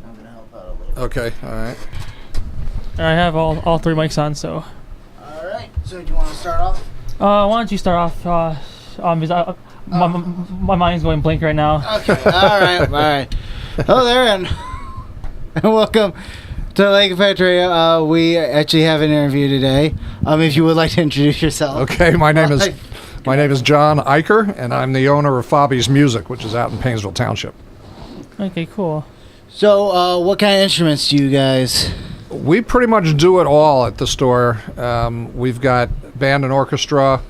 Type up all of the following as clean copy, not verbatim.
I'm gonna help out a little bit. Okay, all right. I have all three mics on, so. All right. So do you want to start off? Why don't you start off? Because my mind's going blank right now. Okay. All right. Hello there, and welcome to Lake Factory. We actually have an interview today. If you would like to introduce yourself. Okay, my name is John Eicher, and I'm the owner of Pfabe's Music, which is out in Painesville Township. Okay, cool. So, what kind of instruments do you guys? We pretty much do it all at the store. We've got band and orchestra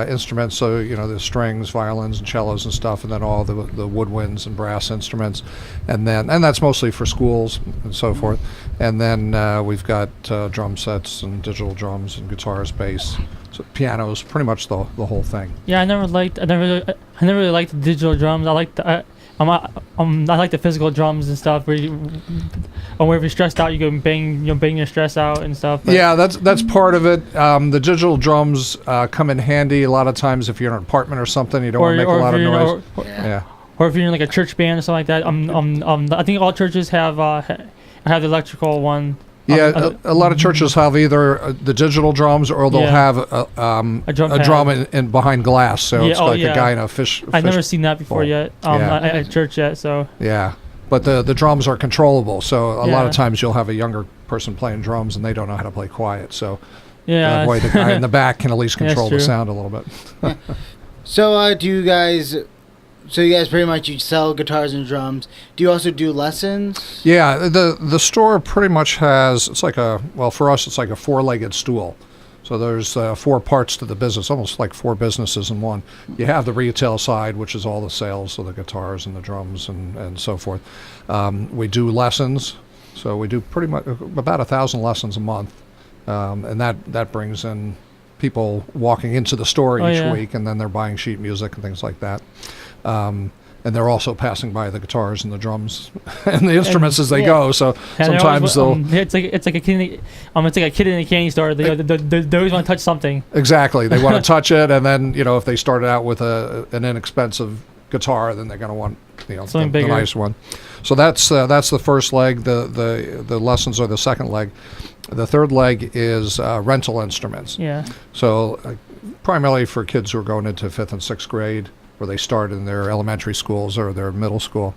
instruments, so the strings, violins, and cellos and stuff, and then all the woodwinds and brass instruments, and that's mostly for schools and so forth. And then we've got drum sets and digital drums and guitars, bass, so pianos, pretty much the whole thing. Yeah, I never really liked the digital drums. I like the physical drums and stuff. Where if you're stressed out, you go bang your stress out and stuff. But yeah, that's part of it. The digital drums come in handy a lot of times if you're in an apartment or something. You don't want to make a lot of noise. Or if you're in like a church band or something like that. I think all churches have the electrical one. Yeah, a lot of churches have either the digital drums or they'll have a drum in behind glass, so it's like a guy in a fish. I've never seen that before yet at church yet. So yeah, but the drums are controllable, so a lot of times you'll have a younger person playing drums and they don't know how to play quiet, so that way the guy in the back can at least control the sound a little bit. So you guys pretty much you sell guitars and drums. Do you also do lessons? Yeah, the store pretty much has, for us it's like a four-legged stool. So there's 4 parts to the business, almost like 4 businesses in one. You have the retail side, which is all the sales of the guitars and the drums and so forth. We do lessons, so we do pretty much about 1,000 lessons a month, and that brings in people walking into the store each week, and then they're buying sheet music and things like that. And they're also passing by the guitars and the drums and the instruments as they go. So sometimes it's like a kid. It's like a kid in a candy store. They always want to touch something. Exactly, they want to touch it, and then if they started out with an inexpensive guitar, then they're going to want the nice one. So that's the first leg. The lessons are the second leg. The third leg is rental instruments. Yeah. So primarily for kids who are going into 5th and 6th grade, where they start in their elementary schools or their middle school,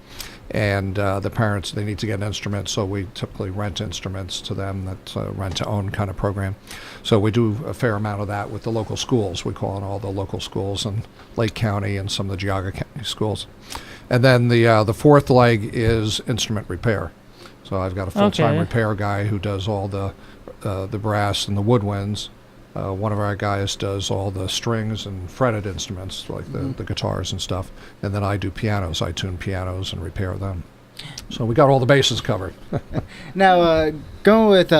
and the parents, they need to get an instrument, so we typically rent instruments to them. That's a rent-to-own kind of program. So we do a fair amount of that with the local schools. We call in all the local schools in Lake County and some of the Geauga County schools. And then the fourth leg is instrument repair. So I've got a full-time repair guy who does all the brass and the woodwinds. One of our guys does all the strings and fretted instruments, like the guitars and stuff. And then I do pianos. I tune pianos and repair them. So we got all the bases covered. Now, going with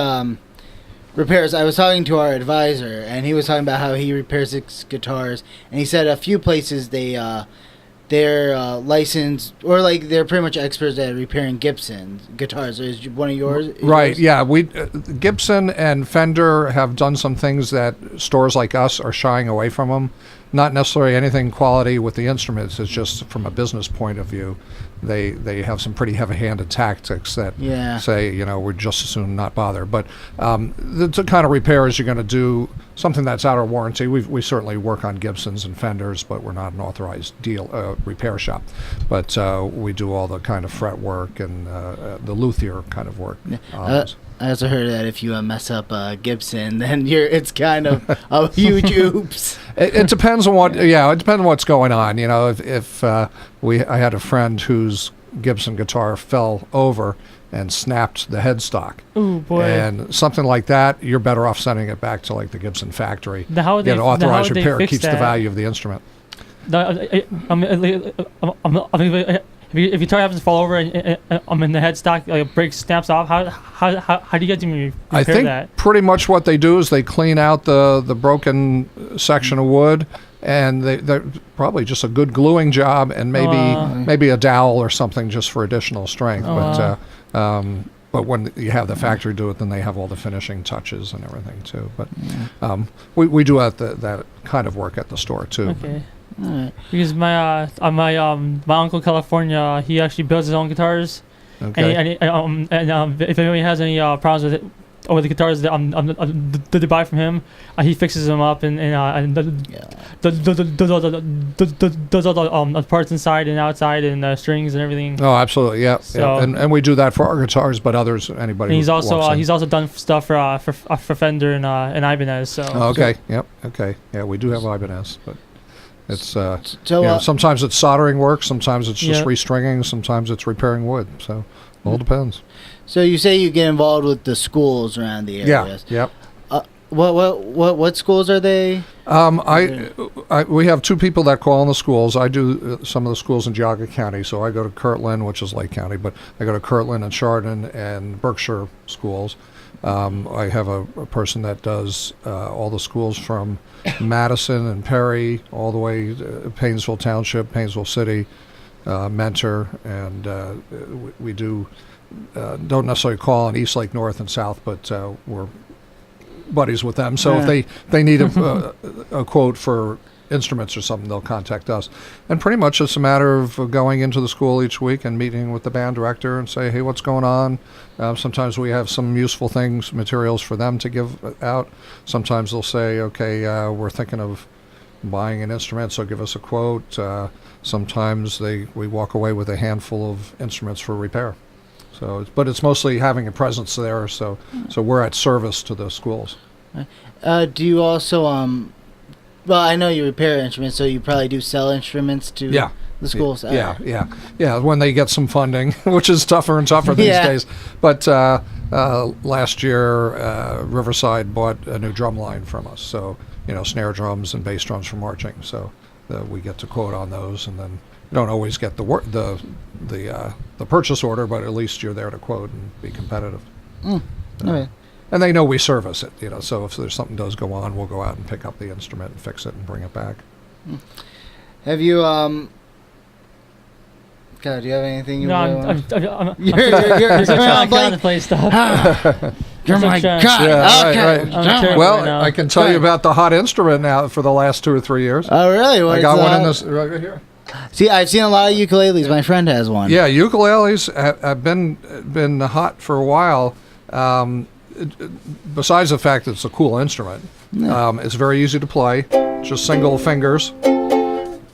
repairs, I was talking to our advisor, and he was talking about how he repairs his guitars. And he said a few places they're licensed, or like they're pretty much experts at repairing Gibson guitars. Is one of yours? Right, yeah. We Gibson and Fender have done some things that stores like us are shying away from them. Not necessarily anything quality with the instruments. It's just from a business point of view. They have some pretty heavy-handed tactics that say, we're just as soon not bother. But the kind of repairs you're going to do, something that's out of warranty, we certainly work on Gibsons and Fenders, but we're not an authorized repair shop. But we do all the kind of fret work and the luthier kind of work. I also heard that if you mess up Gibson, then it's kind of a huge oops. It depends on what. Yeah, it depends on what's going on. If I had a friend whose Gibson guitar fell over and snapped the headstock. Oh boy! And something like that, you're better off sending it back to like the Gibson factory. How Get an authorized repair keeps the value of the instrument. If your guitar happens to fall over and I'm in the headstock, like breaks, snaps off, how do you get to repair that? I think pretty much what they do is they clean out the broken section of wood, and they're probably just a good gluing job, and maybe a dowel or something just for additional strength. But when you have the factory do it, then they have all the finishing touches and everything too. But we do that kind of work at the store too. Okay. Right. Because my uncle California, he actually builds his own guitars, Okay. If anybody has any problems with it, or with the guitars that they buy from him, he fixes them up and does all the parts inside and outside and strings and everything. Oh, absolutely, yeah. So- And we do that for our guitars, but others, anybody. And he's who also walks in. he's also done stuff for Fender and Ibanez. So Oh, okay. Yep. Okay. Yeah, we do have Ibanez, but it's So sometimes it's soldering work, sometimes it's just Yeah. restringing, sometimes it's repairing wood. So all depends. so you say you get involved with the schools around the Yeah. areas. Yep. What schools are they? We have two people that call in the schools. I do some of the schools in Geauga County, so I go to Kirtland, which is Lake County, but I go to Kirtland and Chardon and Berkshire schools. I have a person that does all the schools from Madison and Perry all the way to Paynesville Township, Paynesville City, Mentor, and we do don't necessarily call on East Lake North and South, but we're buddies with them. So Yeah. if they need a quote for instruments or something, they'll contact us. And pretty much it's a matter of going into the school each week and meeting with the band director and say, hey, what's going on? Sometimes we have some useful things, materials for them to give out. Sometimes they'll say, okay, we're thinking of buying an instrument, so give us a quote. Sometimes we walk away with a handful of instruments for repair. So, but it's mostly having a presence there. So we're at service to the schools. Do you also well, I know you repair instruments, so you probably do sell instruments to Yeah. the schools. Yeah. When they get some funding, which is tougher and tougher these Yeah. days. But last year, Riverside bought a new drum line from us. So snare drums and bass drums for marching. So we get to quote on those, and then you don't always get the purchase order, but at least you're there to quote and be competitive. Okay. And they know we service it, so if there's something does go on, we'll go out and pick up the instrument and fix it and bring it back. Have you God, do you have anything you no, really want? I'm You're just trying blank. to play stuff. You're my Sure. God. Yeah, Okay. right. I'm sure. Well, right now. I can tell you about the hot instrument now for the last 2 or 3 years. Oh, really? I got one in this right here. See, I've seen a lot of ukuleles. My friend has one. Yeah, ukuleles have been hot for a while. Besides the fact that it's a cool instrument, it's very easy to play, just single fingers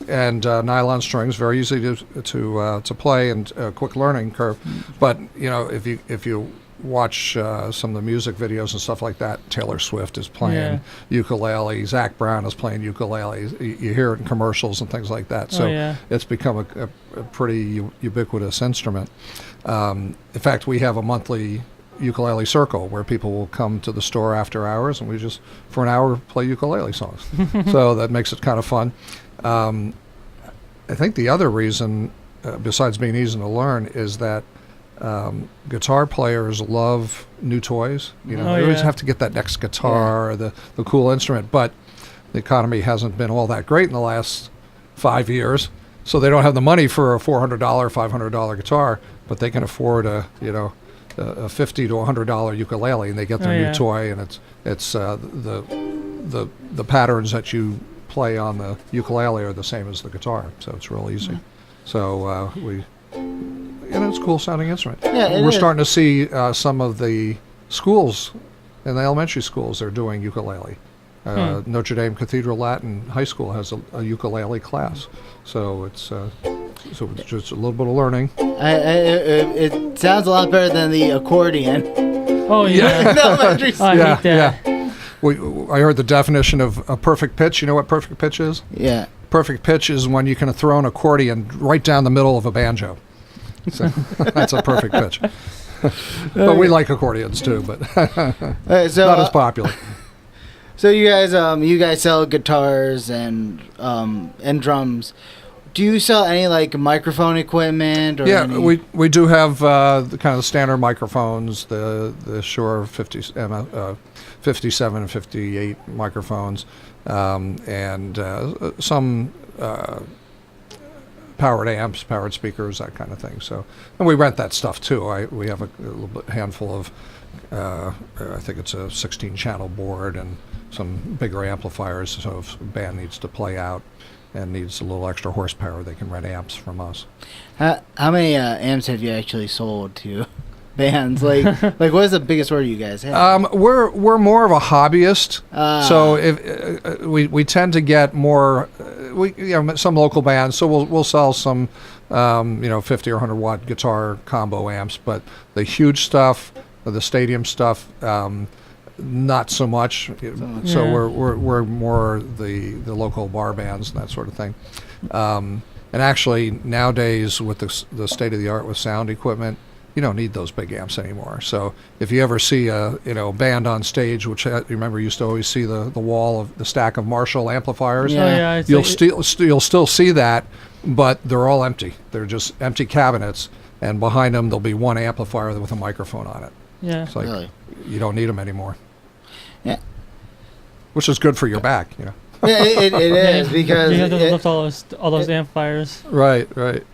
and nylon strings, very easy to play and quick learning curve. But if you watch some of the music videos and stuff like that, Taylor Swift is playing ukulele, Zach Brown is playing ukulele. You hear it in commercials and things like that. So it's become a pretty ubiquitous instrument. In fact, we have a monthly ukulele circle where people will come to the store after hours, and we just for an hour play ukulele songs. So that makes it kind of fun. I think the other reason, besides being easy to learn, is that guitar players love new toys. They always have to get that next guitar or the cool instrument, but the economy hasn't been all that great in the last 5 years, so they don't have the money for a $400, $500 guitar, but they can afford a $50 to $100 ukulele, and they get their new toy, and it's the patterns that you play on the ukulele are the same as the guitar, so it's real easy. So it's a cool sounding instrument. Yeah, we're starting to see some of the schools, in the elementary schools, they're doing ukulele. Notre Dame Cathedral Latin High School has a ukulele class, so it's just a little bit of learning. It sounds a lot better than the accordion. Oh yeah. In elementary school. I hate that. Yeah. I heard the definition of a perfect pitch. You know what perfect pitch is? Yeah. Perfect pitch is when you can throw an accordion right down the middle of a banjo. So that's a perfect pitch. But we like accordions too, but So, not as popular. So you guys sell guitars and drums. Do you sell any like microphone equipment? Or any? we do have the kind of standard microphones, the Shure 57 and 58 microphones, and some powered amps, powered speakers, that kind of thing. So, and we rent that stuff too. We have a little bit handful of, I think it's a 16-channel board and some bigger amplifiers. So if a band needs to play out, and needs a little extra horsepower, they can rent amps from us. How many amps have you actually sold to bands? Like what is the biggest order you guys have? We're more of a hobbyist, so if we tend to get more, some local bands, so we'll sell some 50 or 100 watt guitar combo amps, but the huge stuff, the stadium stuff, not so much. So we're more the local bar bands and that sort of thing. And actually nowadays with the state of the art with sound equipment, you don't need those big amps anymore. So if you ever see a band on stage, which remember you used to always see the wall of the stack of Marshall amplifiers, you'll still see that, but they're all empty. They're just empty cabinets, and behind them there'll be one amplifier with a microphone on it. Yeah, it's like really? You don't need them anymore. Yeah, which is good for your back, Yeah, it is because you have to lift all those amplifiers. Right.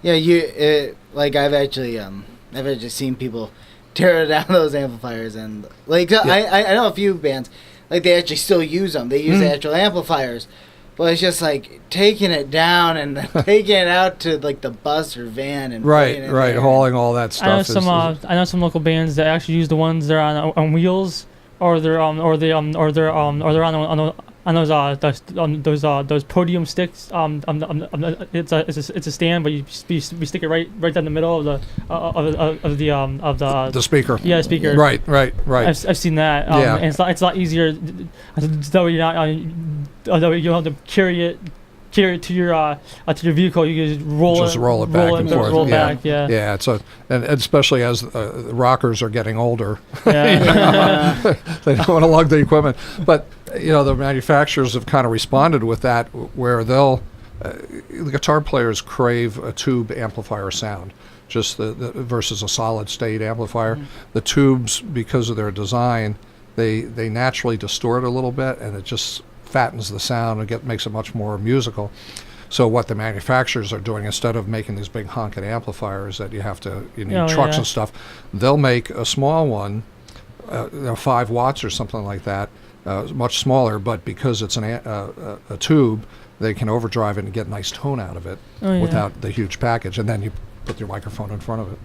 Yeah, I've actually seen people tear down those amplifiers, and I know a few bands they actually still use them. They use the actual amplifiers, but it's just taking it down and taking it out to the bus or van and hauling all that stuff. I know some local bands that actually use the ones that are on wheels, or they're on those podium sticks. It's a stand, but you stick it right down the middle of the speaker. Yeah, speaker. Right. I've seen that. And it's a lot easier. Though you're not, although you don't have to carry it to your vehicle, you can just roll it back and forth. Roll back. Yeah. And especially as the rockers are getting older, yeah. they don't want to lug the equipment. But the manufacturers have kind of responded with that, where the guitar players crave a tube amplifier sound, just the versus a solid state amplifier. Mm-hmm. The tubes, because of their design, they naturally distort a little bit, and it just fattens the sound and makes it much more musical. So what the manufacturers are doing, instead of making these big honking amplifiers that you need trucks and stuff, they'll make a small one, 5 watts or something like that, much smaller, but because it's a tube, they can overdrive it and get a nice tone out of it without the huge package, and then you put your microphone in front of it.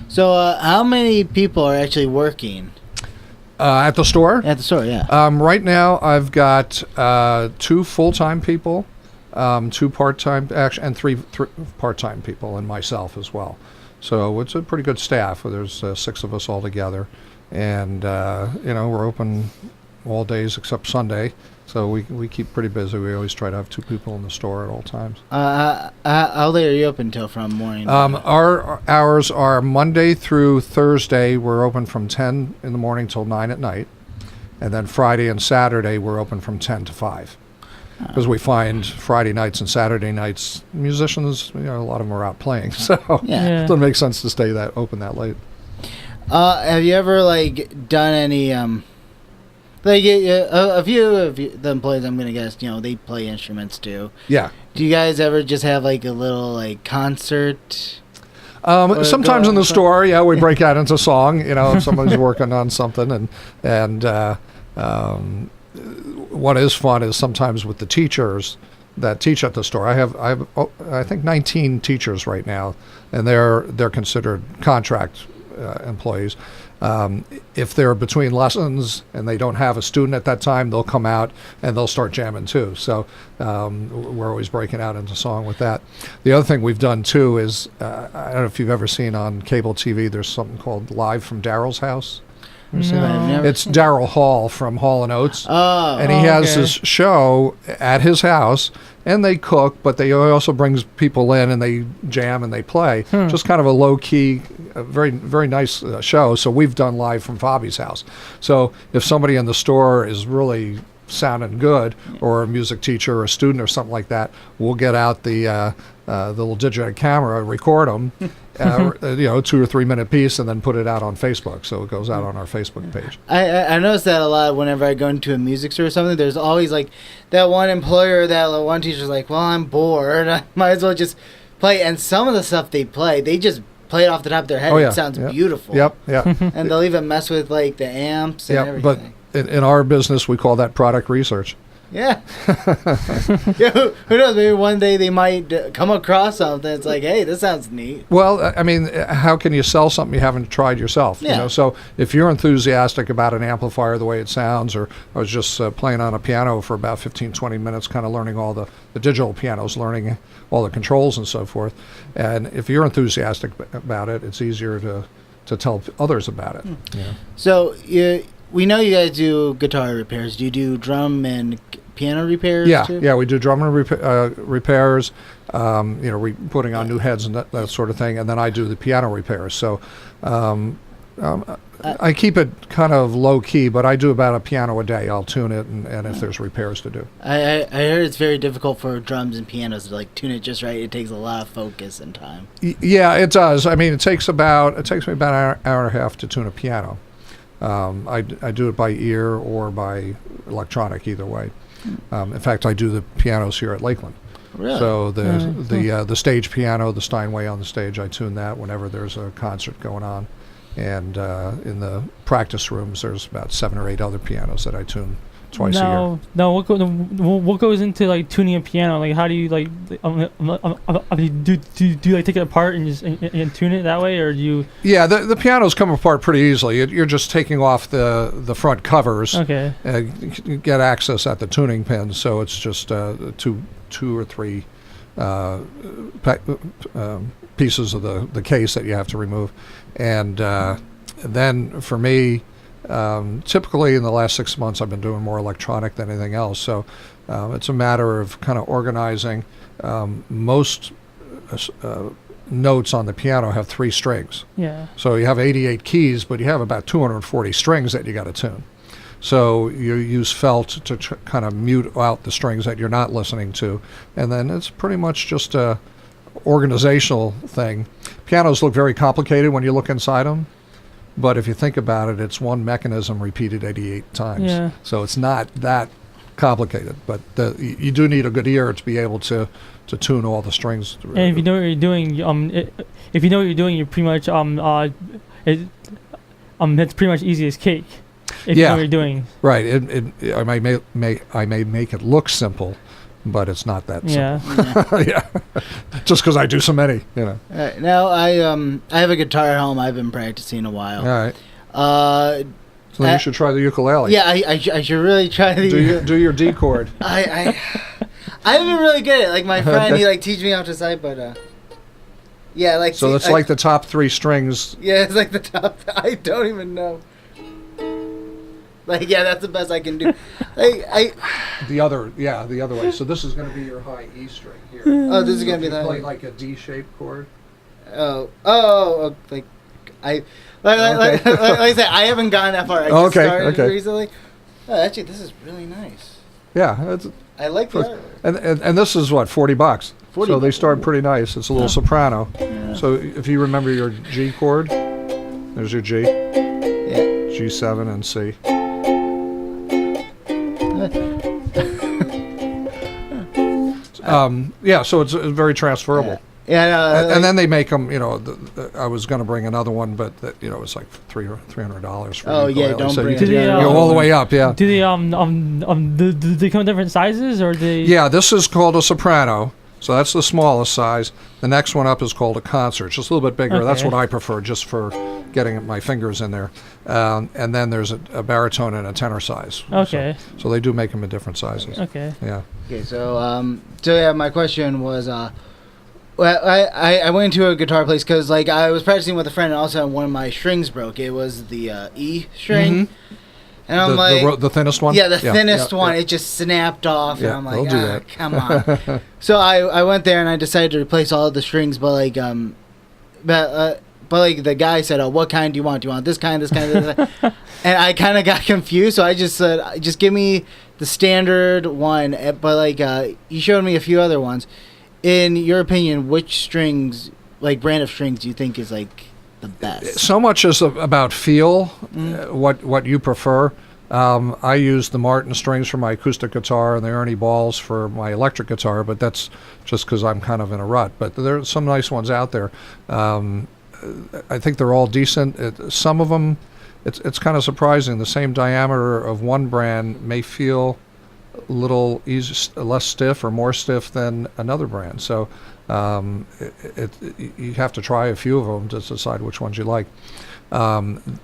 So how many people are actually working? At the store? At the store, yeah. Right now, I've got 2 full-time people, 2 part-time, and 3 part-time people, and myself as well. So it's a pretty good staff. There's 6 of us all together, and we're open all days except Sunday. So we keep pretty busy. We always try to have 2 people in the store at all times. How late are you open till from morning? Our hours are Monday through Thursday. We're open from 10 in the morning till 9 at night. And then Friday and Saturday, we're open from 10 to 5. Because we find Friday nights and Saturday nights, musicians, a lot of them are out playing. So it doesn't make sense to stay open that late. Have you ever done any... a few of the employees, I'm gonna guess, they play instruments too. Yeah. Do you guys ever just have a little concert? Sometimes in the store, we break out into song. If somebody's working on something, and what is fun is sometimes with the teachers that teach at the store. I have I think 19 teachers right now, and they're considered contract employees. If they're between lessons and they don't have a student at that time, they'll come out and they'll start jamming too. So we're always breaking out into song with that. The other thing we've done too is, I don't know if you've ever seen on cable TV, there's something called Live from Daryl's House. It's Daryl Hall from Hall & Oates. And he has this show at his house, and they cook, but they also brings people in and they jam and they play. Just kind of a low-key, very, very nice show. So we've done Live from Pfabe's house. So if somebody in the store is really sounding good, or a music teacher or a student or something like that, we'll get out the little digital camera, record them, 2 or 3 minute piece, and then put it out on Facebook. So it goes out on our Facebook page. I notice that a lot whenever I go into a music store or something. There's always that one employer, that one teacher's well, I'm bored, I might as well just play. And some of the stuff they play, they just play it off the top of their head. It sounds beautiful. Yep. And they'll even mess with the amps and everything. But in our business, we call that product research. Yeah. Yeah, who knows? Maybe one day they might come across something. It's like, hey, this sounds neat. Well, I mean, how can you sell something you haven't tried yourself? Yeah. You know, so if you're enthusiastic about an amplifier, the way it sounds, or I was just playing on a piano for about 15, 20 minutes, kind of learning all the digital pianos, learning all the controls and so forth. And if you're enthusiastic about it, it's easier to tell others about it. Yeah. So we know you guys do guitar repairs. Do you do drum and piano repairs too? Yeah, we do drum and repairs, putting on new heads and that sort of thing, and then I do the piano repairs. So I keep it kind of low key, but I do about a piano a day. I'll tune it, and if there's repairs to do. I heard it's very difficult for drums and pianos to tune it just right. It takes a lot of focus and time. Yeah, it does. I mean, it takes me about an hour and a half to tune a piano. I do it by ear or by electronic, either way. In fact, I do the pianos here at Lakeland. Really? So the stage piano, the Steinway on the stage, I tune that whenever there's a concert going on. And in the practice rooms, there's about 7 or 8 other pianos that I tune twice a year. No, what goes into tuning a piano? Like, how do you do you take it apart and just and tune it that way, or do you? Yeah, the pianos come apart pretty easily. You're just taking off the front covers. Okay. You get access at the tuning pins, so it's just two or three pieces of the case that you have to remove, and then for me. Typically in the last 6 months I've been doing more electronic than anything else, so it's a matter of kind of organizing. Most notes on the piano have 3 strings. Yeah. So you have 88 keys, but you have about 240 strings that you got to tune. So you use felt to kind of mute out the strings that you're not listening to, and then it's pretty much just a organizational thing. Pianos look very complicated when you look inside them. But if you think about it, it's one mechanism repeated 88 times. Yeah. So it's not that complicated. But you do need a good ear to be able to tune all the strings. And if you know what you're doing, you're pretty much it's pretty much easy as cake. If you know what you're doing. Right. I may make it look simple, but it's not that simple. Yeah. Just because I do so many, All right. Now I have a guitar at home. I've been practicing a while. All right. So then you should try the ukulele. Yeah, I should really try the do your D chord. I haven't really good at it. Like my friend, he teach me how to sight, but yeah, So it's like the top 3 strings. Yeah, it's like the top. I don't even know. That's the best I can do. The other way. So this is going to be your high E string here. Oh, this is going to be that. Play like a D-shaped chord. Like I said, I haven't gone that far. I just started recently. Oh, actually, this is really nice. Yeah, I like the artwork. And this is what, $40. So they start pretty nice. It's a little soprano. Yeah. So if you remember your G chord, there's your G. Yeah. G7 and C. So it's very transferable. Yeah, and then they make them. I was going to bring another one, but it's like $300 for. Oh yeah, don't bring it. Go all the way up. Yeah. Do they do they come in different sizes, or they? Yeah, this is called a soprano. So that's the smallest size. The next one up is called a concert, just a little bit bigger. Okay. That's what I prefer, just for getting my fingers in there. And then there's a baritone and a tenor size. Okay. So they do make them in different sizes. Okay. Yeah. Okay. So my question was, I went into a guitar place because I was practicing with a friend, and also one of my strings broke. It was the E string. Mm-hmm. And I'm the thinnest one? Yeah, the thinnest one. Yeah. It just snapped off. Yeah, and I'm like, do that. Come on. So I went there and I decided to replace all of the strings, but the guy said, "Oh, what kind do you want? Do you want this kind, this kind, this kind?" And I kind of got confused, so I just said, "Just give me the standard one." But he showed me a few other ones. In your opinion, which strings, brand of strings, do you think is the best? So much is about feel, what you prefer. I use the Martin strings for my acoustic guitar and the Ernie balls for my electric guitar, but that's just because I'm kind of in a rut. But there are some nice ones out there. I think they're all decent. Some of them, it's kind of surprising. The same diameter of one brand may feel little less stiff or more stiff than another brand. So you have to try a few of them to decide which ones you like.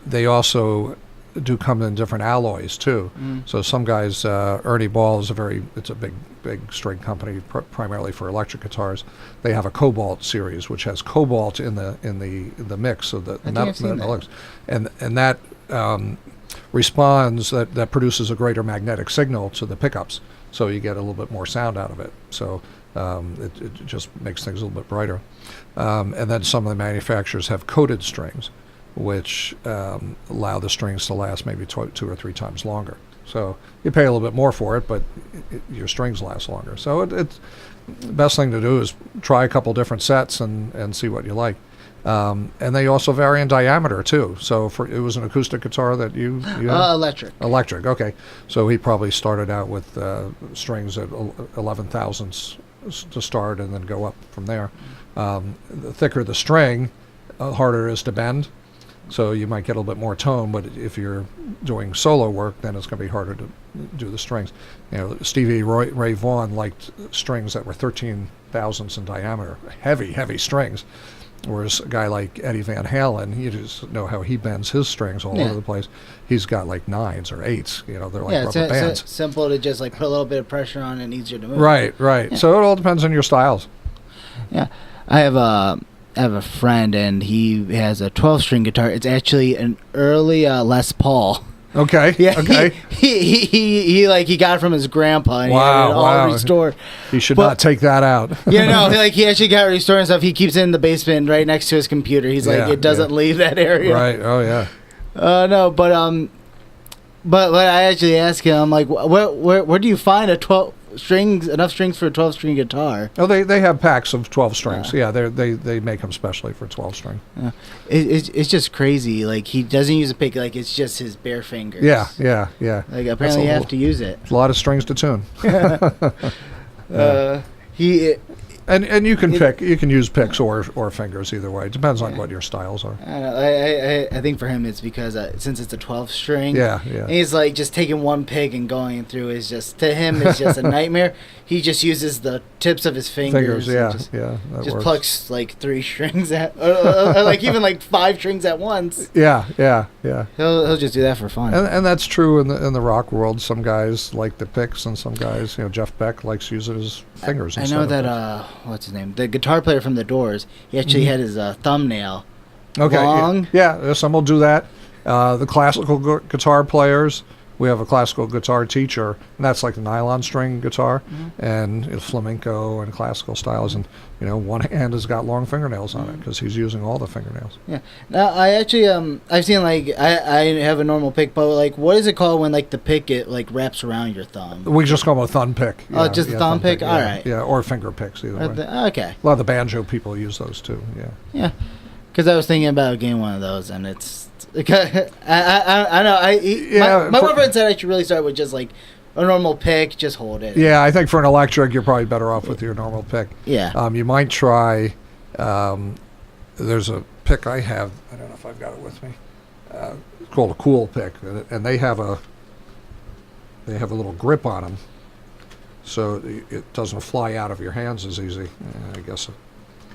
They also do come in different alloys too. So some guys, Ernie Ball is it's a big string company primarily for electric guitars. They have a Cobalt series which has cobalt in the mix of the metal, and that responds that produces a greater magnetic signal to the pickups, so you get a little bit more sound out of it. So it just makes things a little bit brighter. And then some of the manufacturers have coated strings, which allow the strings to last maybe 2 or 3 times longer. So you pay a little bit more for it, but your strings last longer. So it's the best thing to do is try a couple different sets and see what you like. And they also vary in diameter too. So it was an acoustic guitar that you had? Electric. Okay. So he probably started out with strings at 11 thousandths to start, and then go up from there. The thicker the string, harder it is to bend. So you might get a little bit more tone, but if you're doing solo work, then it's going to be harder to do the strings. Stevie Ray Vaughan liked strings that were 13 thousandths in diameter, heavy strings. Whereas a guy like Eddie Van Halen, you just know how he bends his strings all over the place. He's got like 9s or 8s. They're like rubber bands. It's simple to just like put a little bit of pressure on and easier to move. Right. Yeah. So it all depends on your styles. Yeah, I have a friend, and he has a 12-string guitar. It's actually an early Les Paul. Okay. Yeah. Okay. He got it from his grandpa, and he had it all restored. He should not take that out. He actually got it restored and stuff. He keeps it in the basement right next to his computer. He's it doesn't leave that area. Right. Oh yeah. No, but I actually asked him, I'm like, where do you find enough strings for a 12-string guitar? Oh, they have packs of 12 strings. Yeah, they make them specially for 12 string. It's just crazy. Like, he doesn't use a pick. Like, it's just his bare fingers. Yeah. Like, apparently you have to use it. A lot of strings to tune. And you can use picks or fingers either way. It depends on what your styles are. I think for him it's because since it's a 12 string. Yeah. And he's like just taking one pick and going through is just to him it's just a nightmare. He just uses the tips of his fingers. Just works. Plucks like 3 strings or like even like 5 strings at once. Yeah. He'll just do that for fun. And that's true in the rock world. Some guys like the picks, and some guys, Jeff Beck likes using his fingers. I know that what's his name? The guitar player from the Doors. He actually had his thumbnail long. Yeah, some will do that. The classical guitar players, we have a classical guitar teacher, and that's like the nylon string guitar, and flamenco and classical styles, and one hand has got long fingernails on it because he's using all the fingernails. Yeah. Now I actually I've seen like I have a normal pick, but like what is it called when like the pick it like wraps around your thumb? We just call them a thumb pick. Just a thumb pick. All right. Yeah, or finger picks either way. Okay. A lot of the banjo people use those too. Yeah. Yeah, because I was thinking about getting one of those, and it's. I know. My one friend said I should really start with just like a normal pick, just hold it. Yeah, I think for an electric, you're probably better off with your normal pick. Yeah. You might try. There's a pick I have. I don't know if I've got it with me. It's called a cool pick, and they have a little grip on them, so it doesn't fly out of your hands as easy.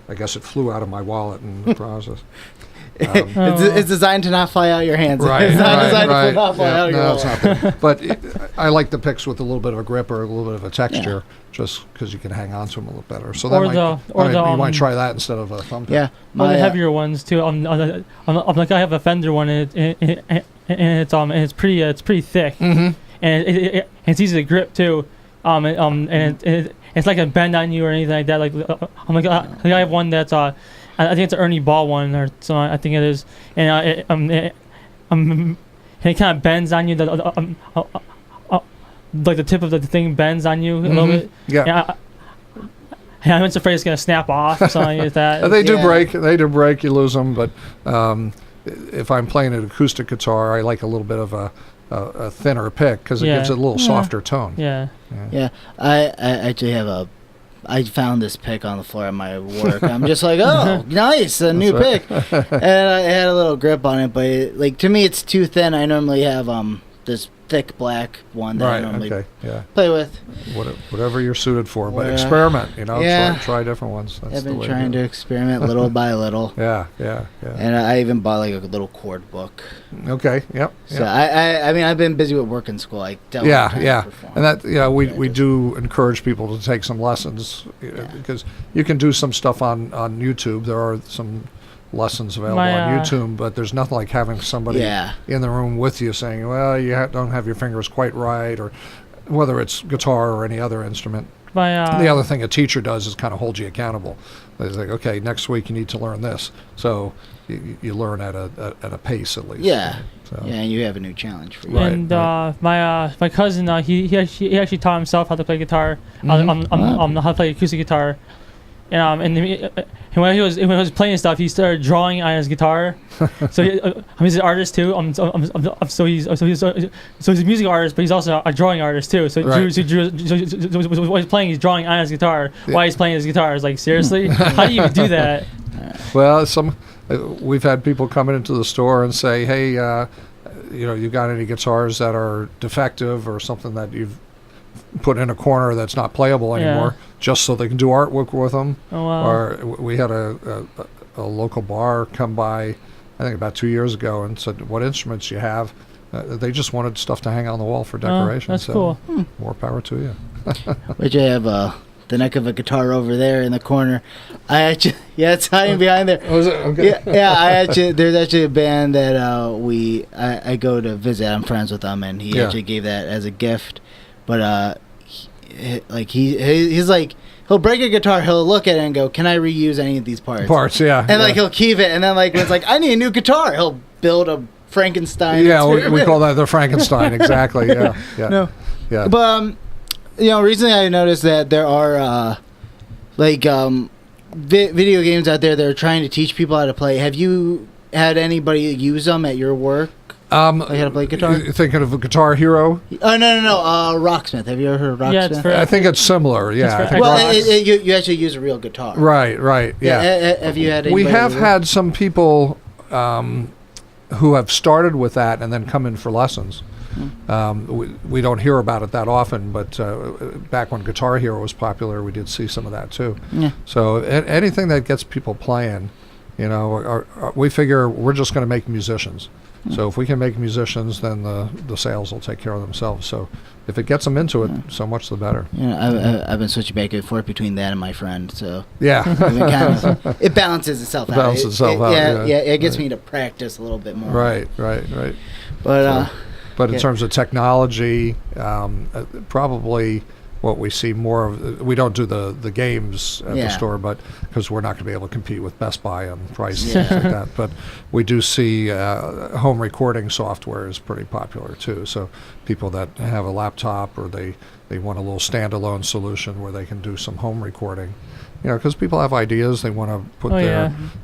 I guess it flew out of my wallet in the process. It's designed to not fly out your hands. Right, it's not designed to not fly out your wallet. It's not. But I like the picks with a little bit of a grip or a little bit of a texture, just because you can hang on to them a little better. So you might try that instead of a thumb pick. Yeah, the heavier ones too. Like I have a Fender one, and it's pretty thick, and it's easy to grip too. It's like a bend on you or anything like that. I have one that's I think it's an Ernie Ball one or something. I think it is, and it kind of bends on you. Like the tip of the thing bends on you a little bit. Yeah. I'm just afraid it's gonna snap off or something like that. They do break. They do break. You lose them. But if I'm playing an acoustic guitar, I like a little bit of a thinner pick because it gives it a little softer tone. Yeah. I actually I found this pick on the floor at my work. I'm just like, oh, nice, a new pick. And I had a little grip on it, but to me it's too thin. I normally have this thick black one that I normally play with. Whatever you're suited for, but experiment. Try different ones. That's I've been trying to experiment little by little. Yeah. And I even bought like a little chord book. Okay. Yep. So I mean, I've been busy with work and school. I don't and that we do encourage people to take some lessons because you can do some stuff on YouTube. There are some lessons available on YouTube, but there's nothing like having somebody in the room with you saying, well, you don't have your fingers quite right, or whether it's guitar or any other instrument. The other thing a teacher does is kind of hold you accountable. They're like, okay, next week you need to learn this. So you learn at a pace at least. Yeah. And you have a new challenge for you. Right, and my cousin, he actually taught himself how to play guitar, how to play acoustic guitar. And when he was playing stuff, he started drawing on his guitar. So he's an artist too. So he's a music artist, but he's also a drawing artist too. So while he's playing, he's drawing on his guitar. While he's playing his guitar, it's like, seriously, how do you even do that? Well, we've had people come into the store and say, hey, you got any guitars that are defective or something that you've put in a corner that's not playable anymore, just so they can do artwork with them. Oh, wow. Or we had a local bar come by, I think about 2 years ago, and said, what instruments you have? They just wanted stuff to hang on the wall for decoration. That's cool. More power to you. Which I have the neck of a guitar over there in the corner. It's hiding behind there. Oh, is it? Okay. There's actually a band that I go to visit. I'm friends with them, and he actually gave that as a gift. But he's like, he'll break a guitar, he'll look at it and go, can I reuse any of these parts? And like he'll keep it, and then like when it's like, I need a new guitar, he'll build a Frankenstein. Yeah, we call that the Frankenstein. Exactly. Yeah. No. Yeah. But recently I noticed that there are video games out there that are trying to teach people how to play. Have you had anybody use them at your work? Like how to play guitar? You're thinking of a Guitar Hero? Oh, no. Rocksmith. Have you ever heard of Rocksmith? Yeah, I think it's similar. Yeah. You actually use a real guitar. Right. Yeah. Have you had? We have had some people who have started with that and then come in for lessons. We don't hear about it that often, but back when Guitar Hero was popular, we did see some of that too. Yeah. So anything that gets people playing, we figure we're just going to make musicians. So if we can make musicians, then the sales will take care of themselves. So if it gets them into it, so much the better. I've been switching back and forth between that and my friend. So it balances itself out. It gets me to practice a little bit more. Right. But in terms of technology, probably what we see more of, we don't do the games at the store, but because we're not going to be able to compete with Best Buy on price and things like that. But we do see home recording software is pretty popular too. So people that have a laptop or they want a little standalone solution where they can do some home recording. Because people have ideas, they want to put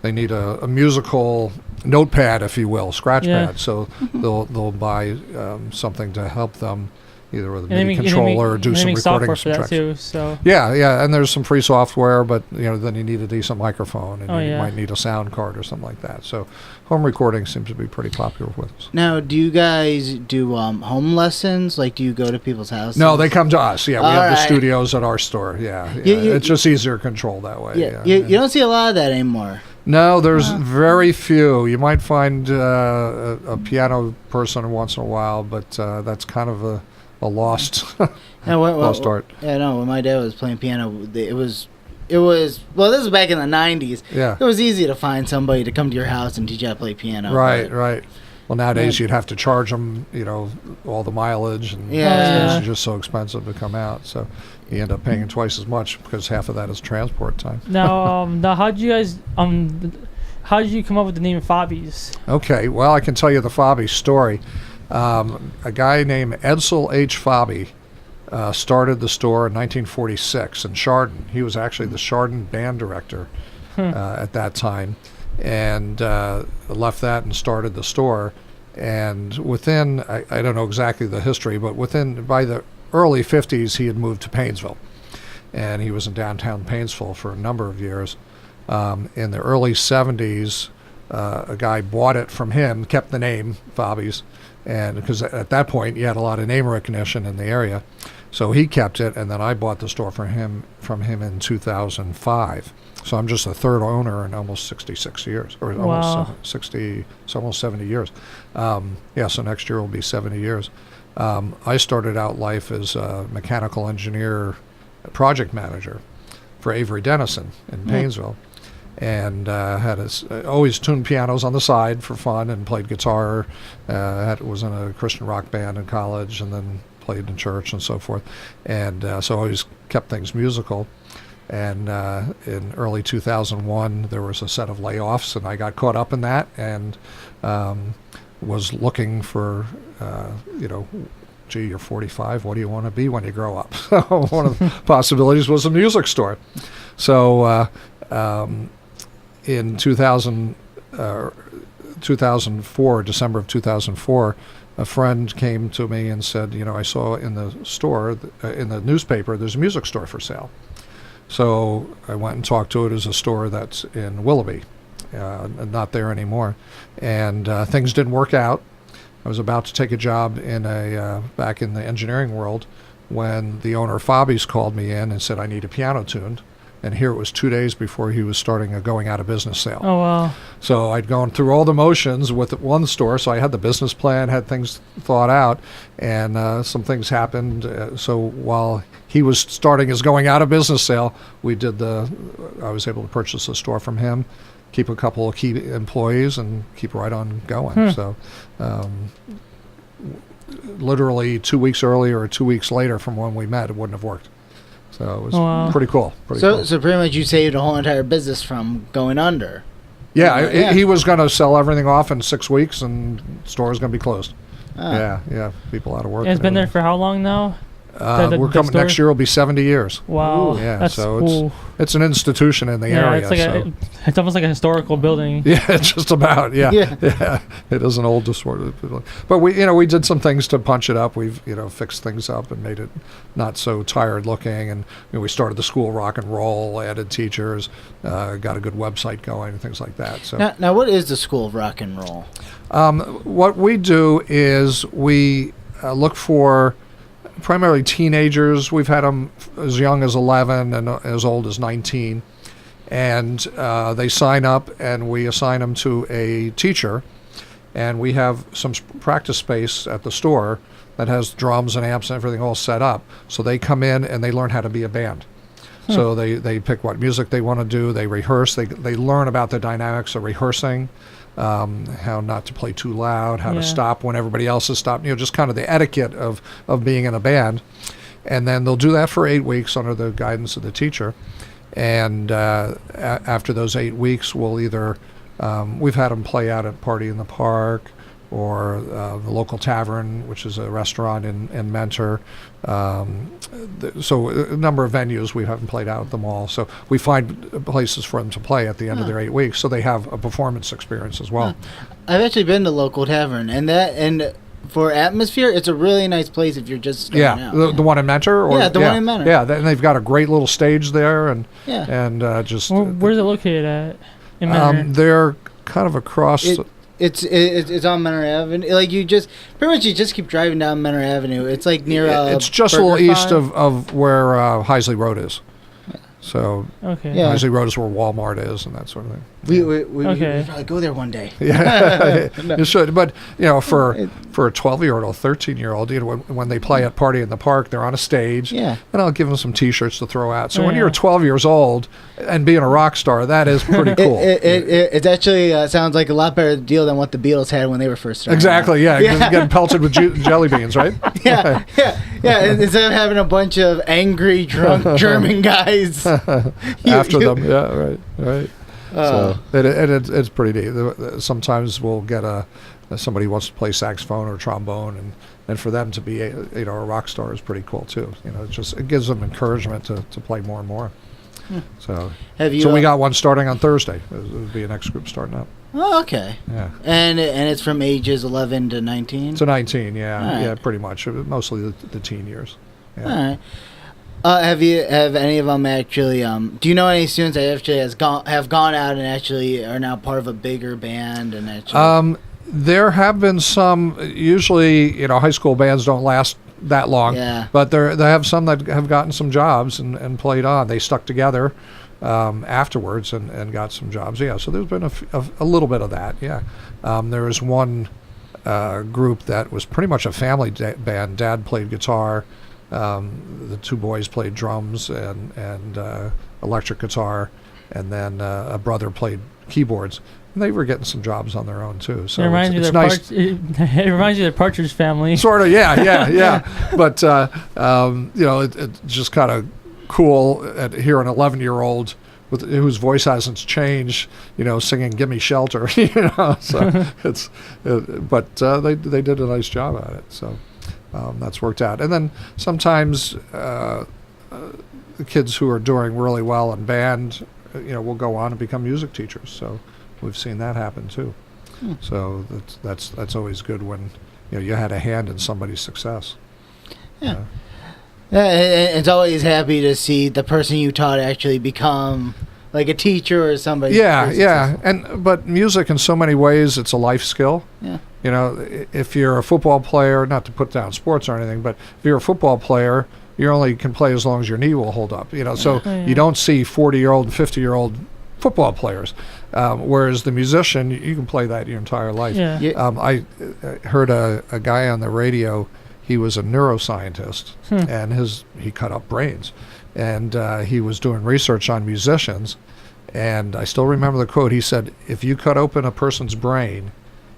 they need a musical notepad, if you will, scratch pad. So they'll buy something to help them either with a MIDI controller or do some recording for that too, so. Yeah, and there's some free software, but then you need a decent microphone, and you might need a sound card or something like that. So home recording seems to be pretty popular with us. Now, do you guys do home lessons? Like, do you go to people's houses? No, they come to us. Yeah, we have the studios at our store. Yeah. It's just easier to control that way. You don't see a lot of that anymore. No, there's very few. You might find a piano person once in a while, but that's kind of a lost lost art. Yeah, no. When my dad was playing piano, it was this was back in the 90s. Yeah, it was easy to find somebody to come to your house and teach you how to play piano. Right. Well, nowadays you'd have to charge them, all the mileage, and it's just so expensive to come out. So you end up paying twice as much because half of that is transport time. Now, how did you come up with the name Pfabe's? Okay, well, I can tell you the Pfabe story. A guy named Edsel H. Pfabe started the store in 1946 in Chardon. He was actually the Chardon band director at that time, and left that and started the store. And within, I don't know exactly the history, but by the early 50s, he had moved to Painesville, and he was in downtown Painesville for a number of years. In the early 70s, a guy bought it from him, kept the name Pfabe's, and because at that point he had a lot of name recognition in the area, so he kept it, and then I bought the store from him in 2005. So I'm just a third owner in almost 66 years, or almost 60. It's almost 70 years. So next year will be 70 years. I started out life as a mechanical engineer, project manager for Avery Dennison in Painesville, and always tuned pianos on the side for fun and played guitar. Was in a Christian rock band in college, and then played in church and so forth. And so I always kept things musical. And in early 2001, there was a set of layoffs, and I got caught up in that, and was looking for, gee, you're 45. What do you want to be when you grow up? So one of the possibilities was a music store. So in 2004, December of 2004, a friend came to me and said, I saw in the store, in the newspaper, there's a music store for sale. So I went and talked to it as a store that's in Willoughby, not there anymore. And things didn't work out. I was about to take a job back in the engineering world when the owner of Pfabe's called me in and said, I need a piano tuned. And here it was 2 days before he was starting a going out of business sale. Oh, wow. So I'd gone through all the motions with one store, so I had the business plan, had things thought out, and some things happened. So while he was starting his going out of business sale, I was able to purchase a store from him, keep a couple of key employees, and keep right on going. So literally 2 weeks earlier or 2 weeks later from when we met, it wouldn't have worked. So it was pretty cool. So pretty much you saved a whole entire business from going under. Yeah, he was going to sell everything off in 6 weeks, and the store was going to be closed. Yeah, people out of work. And it's been there for how long now? We're coming next year. Will be 70 years. Wow, yeah, that's so cool. It's an institution in the area. It's almost like a historical building. Yeah, it's just about. Yeah. It is an old disorder, but we did some things to punch it up. We've fixed things up and made it not so tired looking, and we started the school rock and roll, added teachers, got a good website going, and things like that. So now what is the School of Rock and Roll? What we do is we look for primarily teenagers. We've had them as young as 11 and as old as 19. And they sign up, and we assign them to a teacher. And we have some practice space at the store that has drums and amps and everything all set up. So they come in and they learn how to be a band. So they pick what music they want to do. They rehearse. They learn about the dynamics of rehearsing. How not to play too loud, how to stop when everybody else has stopped, just kind of the etiquette of being in a band. And then they'll do that for 8 weeks under the guidance of the teacher. And after those 8 weeks, we'll either, we've had them play out at Party in the Park, or the local tavern, which is a restaurant in Mentor. So a number of venues we haven't played out at them all. So we find places for them to play at the end of their 8 weeks, so they have a performance experience as well. I've actually been to local tavern, and for atmosphere, it's a really nice place if you're just starting out. The one in Mentor? Or, the one in Mentor. Yeah, and they've got a great little stage there, and just. Where's it located at? In Mentor? They're kind of across. It's on Mentor Avenue. Like you just keep driving down Mentor Avenue. It's like near. It's just a little east of where Heisley Road is. So Heisley Road is where Walmart is and that sort of thing. We probably go there one day. Yeah, you should. But for a 12-year-old or 13-year-old, when they play at Party in the Park, they're on a stage. Yeah. And I'll give them some T-shirts to throw out. So when you're 12 years old and being a rock star, that is pretty cool. It actually sounds like a lot better deal than what the Beatles had when they were first starting. Exactly. Yeah. Getting pelted with jelly beans, right? Yeah. Instead of having a bunch of angry, drunk German guys after them. Yeah. Right. So it's pretty neat. Sometimes we'll get somebody who wants to play saxophone or trombone, and for them to be a rock star is pretty cool too. It gives them encouragement to play more and more. So we got one starting on Thursday. It would be a next group starting up. Oh, okay. Yeah. And it's from ages 11 to 19. To 19, yeah, yeah, pretty much. Mostly the teen years. Yeah. All right. Have any of them actually? Do you know any students that actually have gone out and actually are now part of a bigger band and actually? There have been some. Usually, high school bands don't last that long. Yeah. But they have some that have gotten some jobs and played on. They stuck together afterwards and got some jobs. Yeah. So there's been a little bit of that. Yeah. There was one group that was pretty much a family band. Dad played guitar. The two boys played drums and electric guitar, and then a brother played keyboards. And they were getting some jobs on their own too. So it's nice. It reminds you of the Partridge Family. Sort of, yeah. But it's just kind of cool at hear an 11-year-old whose voice hasn't changed, singing "Gimme Shelter," So but they did a nice job at it. So that's worked out. And then sometimes the kids who are doing really well in band, will go on and become music teachers. So we've seen that happen too. So that's always good when you had a hand in somebody's success. Yeah. It's always happy to see the person you taught actually become like a teacher or somebody. Yeah. But music in so many ways, it's a life skill. Yeah. If you're a football player, not to put down sports or anything, but if you're a football player, you only can play as long as your knee will hold up. So you don't see 40-year-old and 50-year-old football players, whereas the musician, you can play that your entire life. Yeah. I heard a guy on the radio. He was a neuroscientist, and he cut up brains, and he was doing research on musicians. And I still remember the quote. He said, "If you cut open a person's brain,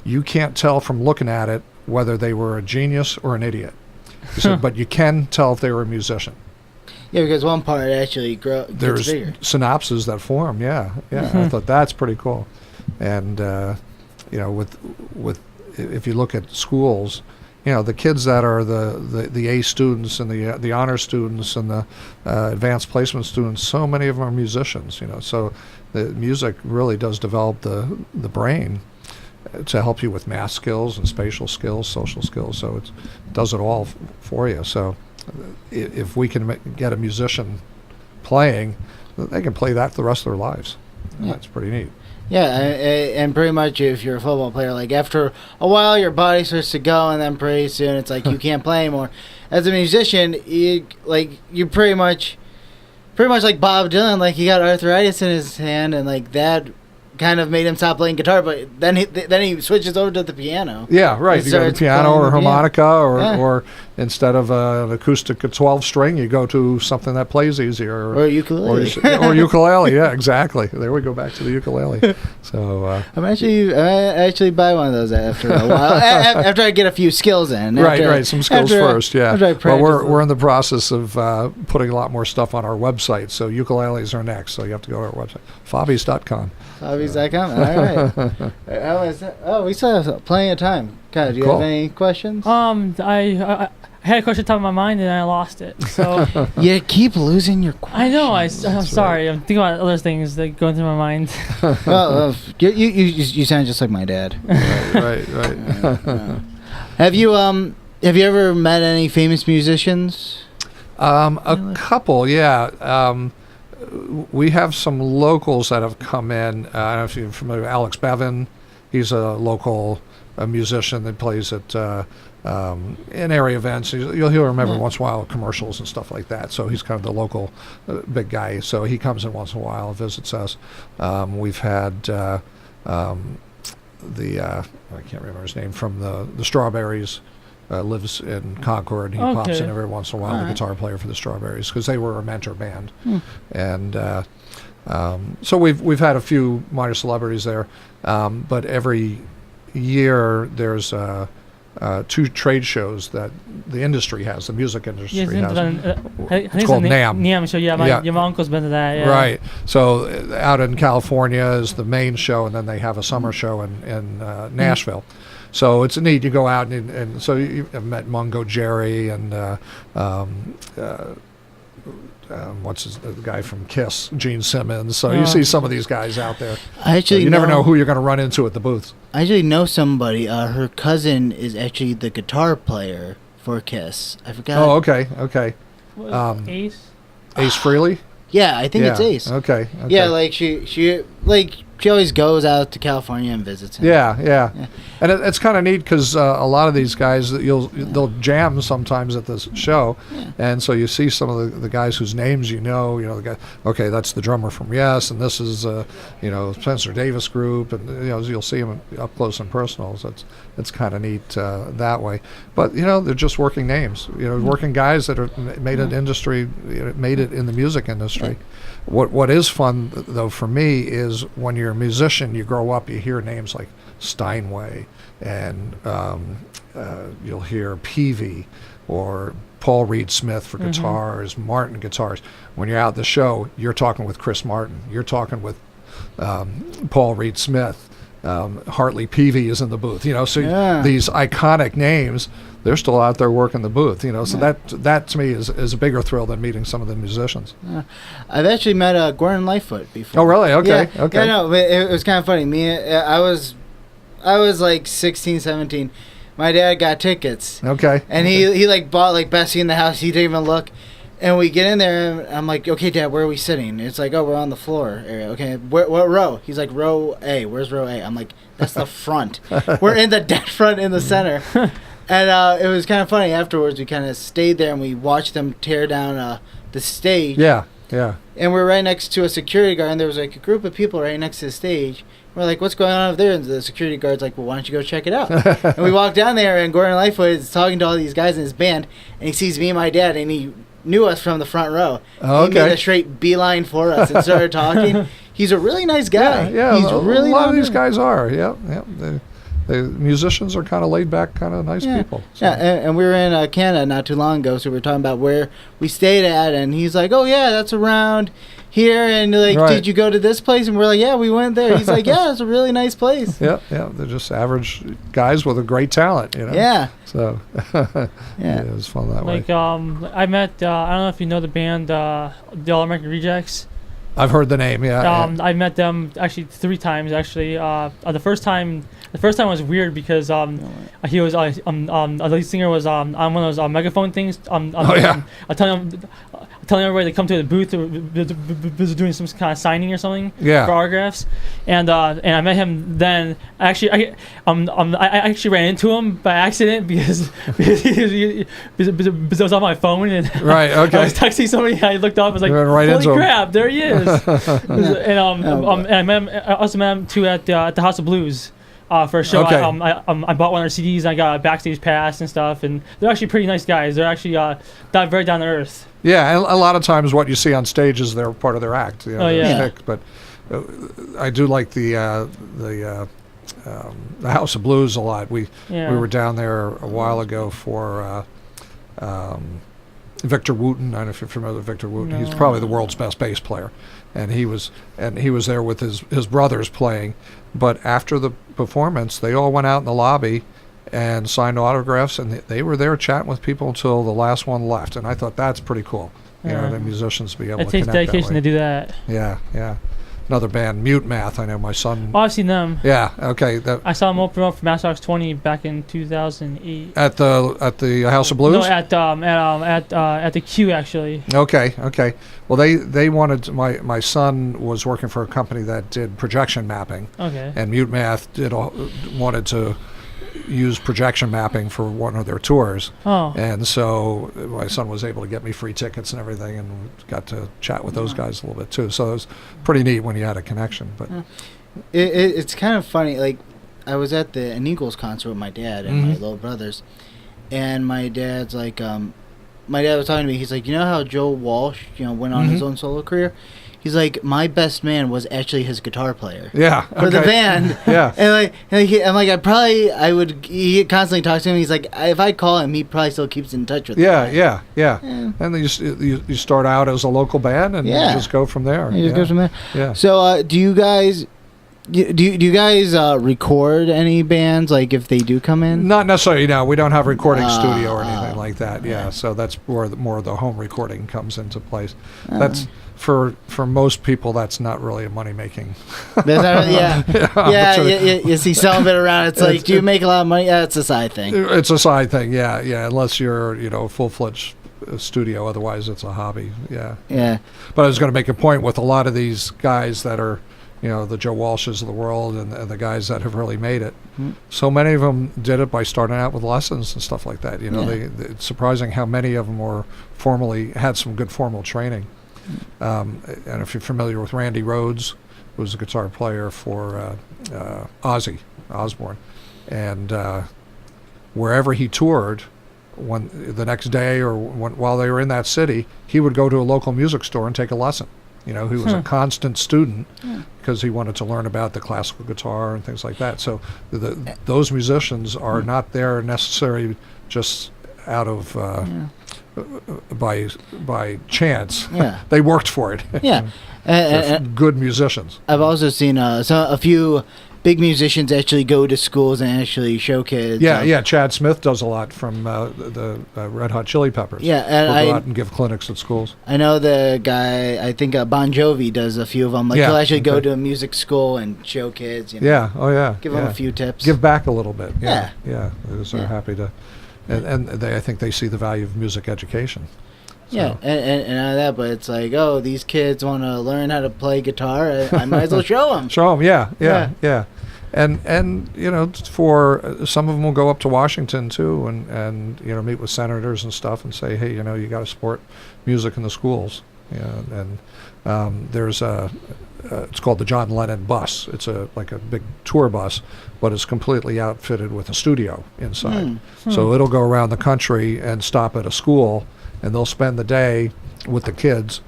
you can't tell from looking at it whether they were a genius or an idiot." He said, but you can tell if they were a musician. Yeah, because one part actually there's bigger. Synapses that form. Yeah. I thought that's pretty cool. And with if you look at schools, the kids that are the A students and the honor students and the advanced placement students, so many of them are musicians. So the music really does develop the brain to help you with math skills and spatial skills, social skills. So it does it all for you. So if we can get a musician playing, they can play that the rest of their lives. Yeah. That's pretty neat. Yeah, and pretty much if you're a football player, like after a while your body starts to go, and then pretty soon it's like you can't play anymore. As a musician, you pretty much like Bob Dylan, like he got arthritis in his hand, and like that kind of made him stop playing guitar, but then he switches over to the piano. Yeah, right. You go to piano or harmonica, or instead of an acoustic 12-string, you go to something that plays easier. Or ukulele. Or ukulele, yeah, exactly. There we go, back to the ukulele. So I actually buy one of those after a while, after I get a few skills in. Right, some skills first, yeah. Well, we're in the process of putting a lot more stuff on our website, so ukuleles are next, so you have to go to our website, Pfabes.com. Pfabes.com. All right. Oh, we still have plenty of time. Okay, do you have any questions? I had a question on top of my mind and I lost it. So you keep losing your questions. I know. I'm sorry. I'm thinking about other things that go through my mind. Well, you sound just like my dad. Right. Have you ever met any famous musicians? A couple, yeah. We have some locals that have come in. I don't know if you're familiar with Alex Bevan. He's a local musician that plays at in area events. You'll hear him every once in a while at commercials and stuff like that. So he's kind of the local big guy. So he comes in once in a while and visits us. We've had I can't remember his name, from the Strawberries. Lives in Concord. He pops in every once in a while, the guitar player for the Strawberries, because they were a mentor band. And so we've had a few minor celebrities there, but every year there's 2 trade shows that the industry has, the music industry has. It's called NAMM. NAMM show, yeah. My uncle's been to that. Yeah. Right. So out in California is the main show, and then they have a summer show in Nashville. So it's neat. You go out and so I've met Mungo Jerry and what's the guy from Kiss, Gene Simmons. So you see some of these guys out there. You never know who you're going to run into at the booth. I actually know somebody. Her cousin is actually the guitar player for Kiss. I forgot. Oh, okay. Ace? Ace Frehley? Yeah, I think it's Ace. Okay. Yeah, like she she always goes out to California and visits him. Yeah. And it's kind of neat because a lot of these guys they'll jam sometimes at this show, and so you see some of the guys whose names the guy. Okay, that's the drummer from Yes, and this is Spencer Davis Group, and you'll see them up close and personal. So it's kind of neat that way. But they're just working names. Working guys that are made it in the music industry. What is fun though for me is when you're a musician, you grow up, you hear names like Steinway, and you'll hear Peavy or Paul Reed Smith for guitars, Martin guitars. When you're out at the show, you're talking with Chris Martin, you're talking with Paul Reed Smith, Hartley Peavy is in the booth. So these iconic names, they're still out there working the booth. So that to me is a bigger thrill than meeting some of the musicians. I've actually met Gordon Lightfoot before. Oh, really? Okay. Yeah, no, it was kind of funny. I was like 16, 17. My dad got tickets. Okay. And he like bought like best seat in the house. He didn't even look. And we get in there, and I'm like, okay, Dad, where are we sitting? It's like, oh, we're on the floor area. Okay, what row? He's like, row A. Where's row A? I'm like, that's the front. We're in the dead front in the center. And it was kind of funny. Afterwards, we kind of stayed there, and we watched them tear down the stage. Yeah. And we're right next to a security guard, and there was like a group of people right next to the stage. We're like, what's going on over there? And the security guard's like, well, why don't you go check it out? And we walk down there, and Gordon Lightfoot is talking to all these guys in his band, and he sees me and my dad, and he knew us from the front row. Oh, okay. He made a straight beeline for us and started talking. He's a really nice guy. Yeah, he's really a lot of these guys are. Yeah. The musicians are kind of laid back, kind of nice people. So. Yeah, and we were in Canada not too long ago, so we were talking about where we stayed at, and he's like, oh, yeah, that's around here, and like, right. Did you go to this place? And we're like, yeah, we went there. He's like, yeah, it's a really nice place. Yeah, they're just average guys with a great talent, Yeah. So, it was fun that way. I met, I don't know if you know the band, the All American Rejects. I've heard the name, yeah. I met them actually 3 times, actually. The first time was weird because he was the lead singer was on one of those megaphone things. Telling everybody to come to the booth to doing some kind of signing or something for autographs, and I met him then. Actually, I actually ran into him by accident because I was on my phone and right. Okay. I was texting somebody. And I looked up. I was like, right "Holy crap! There he is!" And I also met him too at the House of Blues. For a show. Okay. I bought one of their CDs and I got a backstage pass and stuff, and they're actually pretty nice guys. They're actually very down to earth. Yeah, and a lot of times what you see on stage is they're part of their act. Shtick, but I do like the House of Blues a lot. We were down there a while ago for Victor Wooten. I don't know if you're familiar with Victor Wooten. No. He's probably the world's best bass player, and he was there with his brothers playing. But after the performance, they all went out in the lobby and signed autographs, and they were there chatting with people until the last one left. And I thought that's pretty cool. The musicians be able to connect that way. It takes dedication to do that. Yeah. Another band, Mute Math. I know my son. Oh, I've seen them. Yeah. Okay. I saw them open up for Masterbox 20 back in 2008. At the House of Blues. No, at the Q actually. Okay. Well, they wanted my son was working for a company that did projection mapping. Okay. And Mute Math wanted to use projection mapping for one of their tours. Oh. And so my son was able to get me free tickets and everything, and got to chat with those guys a little bit too. So it was pretty neat when you had a connection. But it's kind of funny. Like, I was at an Eagles concert with my dad and my little brothers, and my dad's like, my dad was talking to me. He's like, you know how Joe Walsh, went on his own solo career? He's like, my best man was actually his guitar player. Yeah. For the band. Yeah. I'm like, I would. He constantly talks to him. He's like, if I call him, he probably still keeps in touch with me. Yeah. And then you start out as a local band and you just go from there. You just go from there. Yeah. So, do you guys record any bands, like if they do come in? Not necessarily. No, we don't have recording studio or anything like that. Yeah. So that's where more of the home recording comes into place. That's. For most people, that's not really a money making. You see some of it around. It's like, do you make a lot of money? Yeah, it's a side thing. It's a side thing. Yeah. Unless you're a full-fledged studio, otherwise it's a hobby. Yeah. Yeah. But I was going to make a point with a lot of these guys that are the Joe Walshes of the world and the guys that have really made it. So many of them did it by starting out with lessons and stuff like that. It's surprising how many of them had some good formal training. And if you're familiar with Randy Rhoads, who was a guitar player for Ozzy Osbourne, and wherever he toured, the next day or while they were in that city, he would go to a local music store and take a lesson. He was a constant student because he wanted to learn about the classical guitar and things like that. So those musicians are not there necessarily just out of by chance. Yeah. They worked for it. Yeah. And good musicians. I've also seen a few big musicians actually go to schools and actually show kids. Yeah. Chad Smith does a lot from the Red Hot Chili Peppers. Yeah, and he'll go out and give clinics at schools. I know the guy. I think Bon Jovi does a few of them. He'll actually go to a music school and show kids. Yeah. Oh yeah. Give them a few tips. Give back a little bit. Yeah. They're happy to, and I think they see the value of music education. So. Yeah, and out of that, but it's like, these kids want to learn how to play guitar. I might as well show them. Show them, yeah. And for some of them will go up to Washington too, and meet with senators and stuff, and say, hey, you got to support music in the schools. And there's it's called the John Lennon bus. It's like a big tour bus, but it's completely outfitted with a studio inside. So it'll go around the country and stop at a school. And they'll spend the day with the kids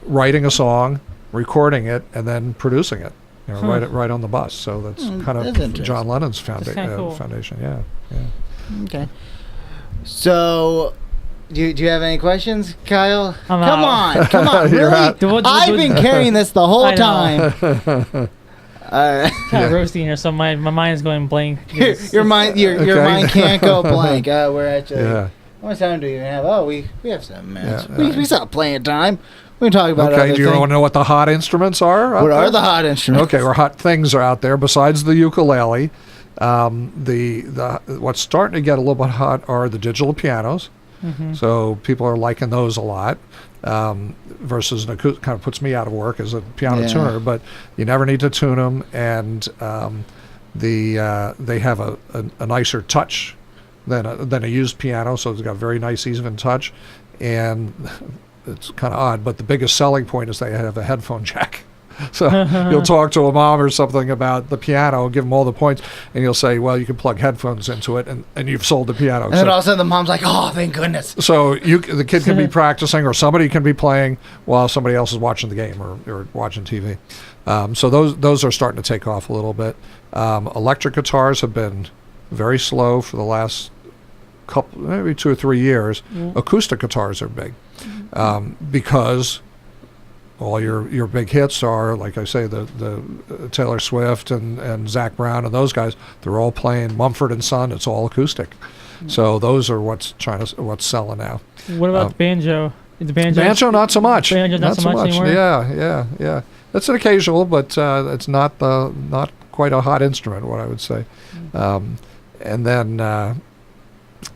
writing a song, recording it, and then producing it. Right on the bus. So that's kind of John Lennon's foundation. Yeah. Okay. So, do you have any questions, Kyle? Come on, really? I've been carrying this the whole time. Kind of roasting here, so my mind is going blank. Your mind can't go blank. We're actually. Yeah. How much time do you have? We have 7 minutes. Yeah, we still have plenty of time. We can talk about do you want to know what the hot instruments are? What are the hot instruments? Okay, hot things are out there besides the ukulele. What's starting to get a little bit hot are the digital pianos. So people are liking those a lot. Versus an acoustic, kind of puts me out of work as a piano tuner, but you never need to tune them, and they have a nicer touch than a used piano, so it's got a very nice even touch, and it's kind of odd, but the biggest selling point is they have a headphone jack. So you'll talk to a mom or something about the piano, give them all the points, and you'll say, well, you can plug headphones into it, and you've sold the piano. And then all of a sudden the mom's like, oh, thank goodness. So the kid can be practicing, or somebody can be playing while somebody else is watching the game or watching TV. So those are starting to take off a little bit. Electric guitars have been very slow for the last maybe 2 or 3 years. Acoustic guitars are big because all your big hits are, like I say, the Taylor Swift and Zach Brown and those guys. They're all playing Mumford & Son. It's all acoustic. So those are what's selling now. What about banjo? The banjo, not so much. Banjo, not so much anymore. Yeah. It's an occasional, but it's not quite a hot instrument, what I would say. And then.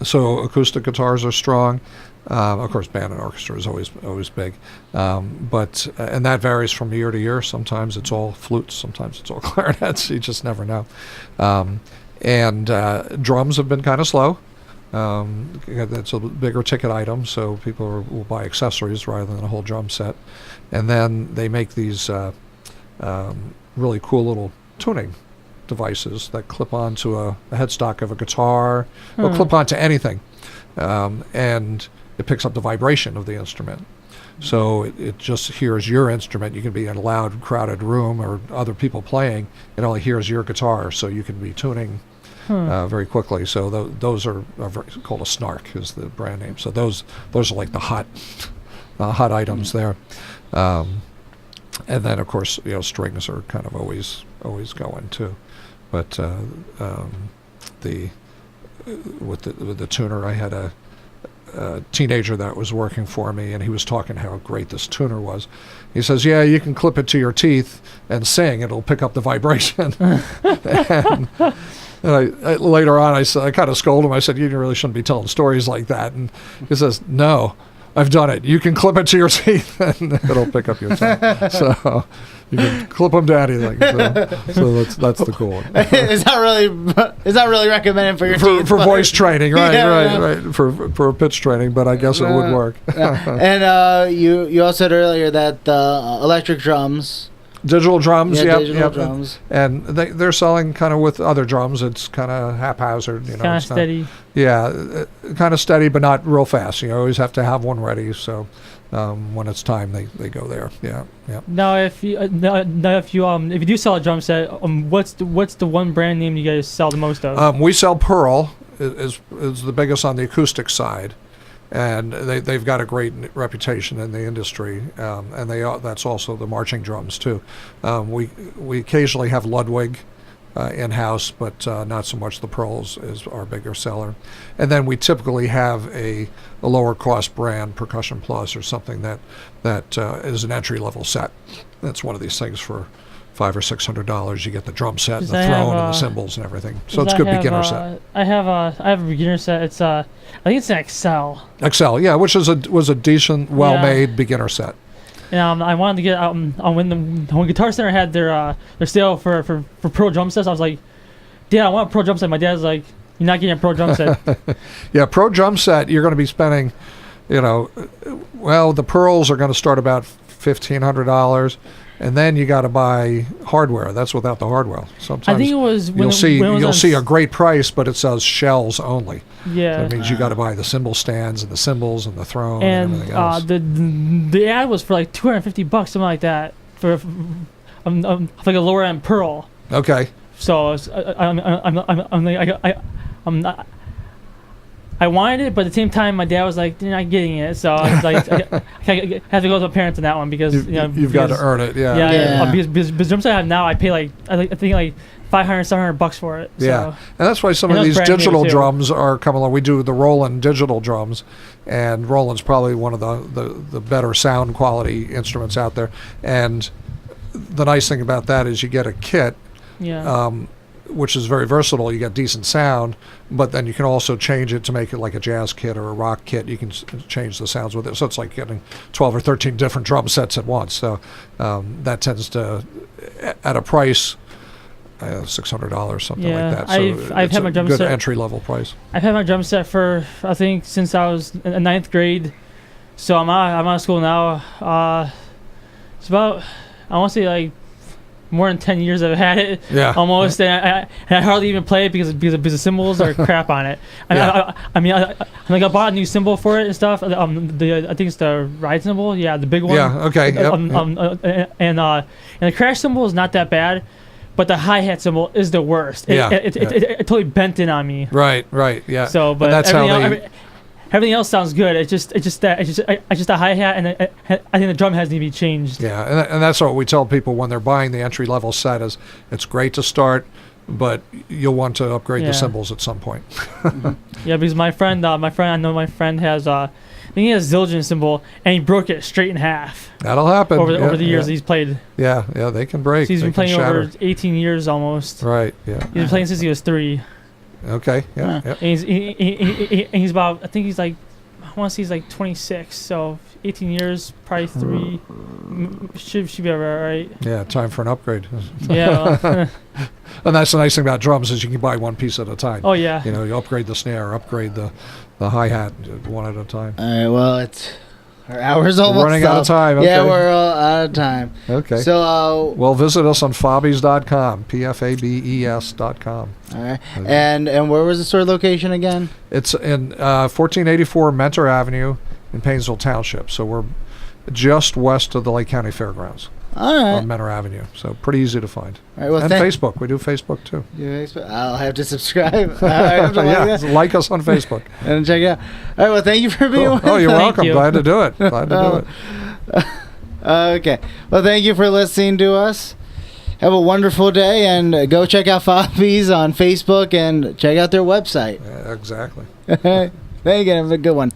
So acoustic guitars are strong. Of course, band and orchestra is always big, but and that varies from year to year. Sometimes it's all flutes, sometimes it's all clarinets. You just never know. And drums have been kind of slow. That's a bigger ticket item, so people will buy accessories rather than a whole drum set. And then they make these really cool little tuning devices that clip onto a headstock of a guitar, or clip onto anything, and it picks up the vibration of the instrument. So it just hears your instrument. You can be in a loud, crowded room or other people playing. It only hears your guitar, so you can be tuning very quickly. So those are called a Snark is the brand name. So those are like the hot items there. And then of course strings are kind of always going too. But with the tuner, I had a teenager that was working for me, and he was talking how great this tuner was. He says, yeah, you can clip it to your teeth and sing. It'll pick up the vibration. and I later on, I kind of scolded him. I said, you really shouldn't be telling stories like that. And he says, no, I've done it. You can clip it to your teeth, and it'll pick up your tongue. So, You can clip them to anything. So that's the cool one. Is that really recommended for your teeth? For voice training, right. For pitch training, but I guess it would work. And you also said earlier that the electric drums. Digital drums, digital drums. And they're selling kind of with other drums. It's kind of haphazard, Kind of steady. Kind of steady, but not real fast. You always have to have one ready. So when it's time, they go there. Yeah. Now, if you do sell a drum set, what's the one brand name you guys sell the most of? We sell Pearl is the biggest on the acoustic side. And they've got a great reputation in the industry, and that's also the marching drums too. We occasionally have Ludwig in-house, but not so much. The Pearls is our bigger seller, and then we typically have a lower cost brand, Percussion Plus, or something that is an entry level set. That's one of these things for $500 or $600. You get the drum set, and the throne, and the cymbals, and everything. So it's a good beginner set. I have a beginner set. It's I think it's an XL. XL, yeah, which was a decent, well-made beginner set. And I wanted to get when Guitar Center had their sale for pro drum sets. I was like, Dad, I want a pro drum set. My dad's like, you're not getting a pro drum set. Yeah, pro drum set. You're going to be spending, the Pearls are going to start about $1,500. And then you got to buy hardware. That's without the hardware. Sometimes I think it was you'll see a great price, but it says shells only. Yeah, so it means you got to buy the cymbal stands and the cymbals and the throne and everything else. The ad was for like $250, something like that, for like a lower end Pearl. Okay. So I wanted it, but at the same time, my dad was like, "You're not getting it." So I was like, I have to go to my parents on that one because you've got to earn it. Yeah. Because drums I have now, I pay like I think like $500-$700 for it. So. Yeah, and that's why some of these digital drums are coming along. We do the Roland digital drums, and Roland's probably one of the better sound quality instruments out there. And the nice thing about that is you get a kit. Yeah. Which is very versatile. You get decent sound, but then you can also change it to make it like a jazz kit or a rock kit. You can change the sounds with it. So it's like getting 12 or 13 different drum sets at once. So that tends to, at a price, $600, something like that. So I've had my drum good set. Entry level price. I've had my drum set for, I think, since I was in ninth grade. So I'm out of school now. It's about, I want to say like, more than 10 years I've had it, almost, and I hardly even play it because the cymbals are crap on it. I bought a new cymbal for it and stuff. I think it's the ride cymbal, the big one. Yeah, okay. And the crash cymbal is not that bad, but the hi-hat cymbal is the worst. It totally bent in on me. Right, yeah. So, but that's everything else sounds good. It's just a hi-hat, and I think the drum has to be changed. Yeah, and that's what we tell people when they're buying the entry-level set is it's great to start, but you'll want to upgrade the cymbals at some point. Yeah, because my friend has I think he has Zildjian cymbal, and he broke it straight in half. That'll happen. Over the years he's played. Yeah, they can break. So he's been playing over 18 years almost. Right, yeah. He's been playing since he was 3. Okay, yeah. And he's about, I think he's like, I want to say he's like 26, so 18 years, probably 3, should be all right. Yeah, time for an upgrade. Yeah. And that's the nice thing about drums is you can buy one piece at a time. Oh, yeah. You upgrade the snare, upgrade the hi-hat one at a time. All right, well, our hour's almost running out of time. Okay. Yeah, we're all out of time. Okay. So, well, visit us on Pfabes.com, Pfabes.com. All right. And where was the store location again? It's in 1484 Mentor Avenue in Painesville Township. So we're just west of the Lake County Fairgrounds. All right. On Mentor Avenue. So pretty easy to find. All right, well, and Facebook. We do Facebook too. I'll have to subscribe. I have to like us on Facebook. And check it out. All right, well, thank you for being with us. Oh, you're welcome. Glad to do it. Okay. Well, thank you for listening to us. Have a wonderful day, and go check out Pfabes on Facebook and check out their website. Yeah, exactly. Thank you. Have a good one.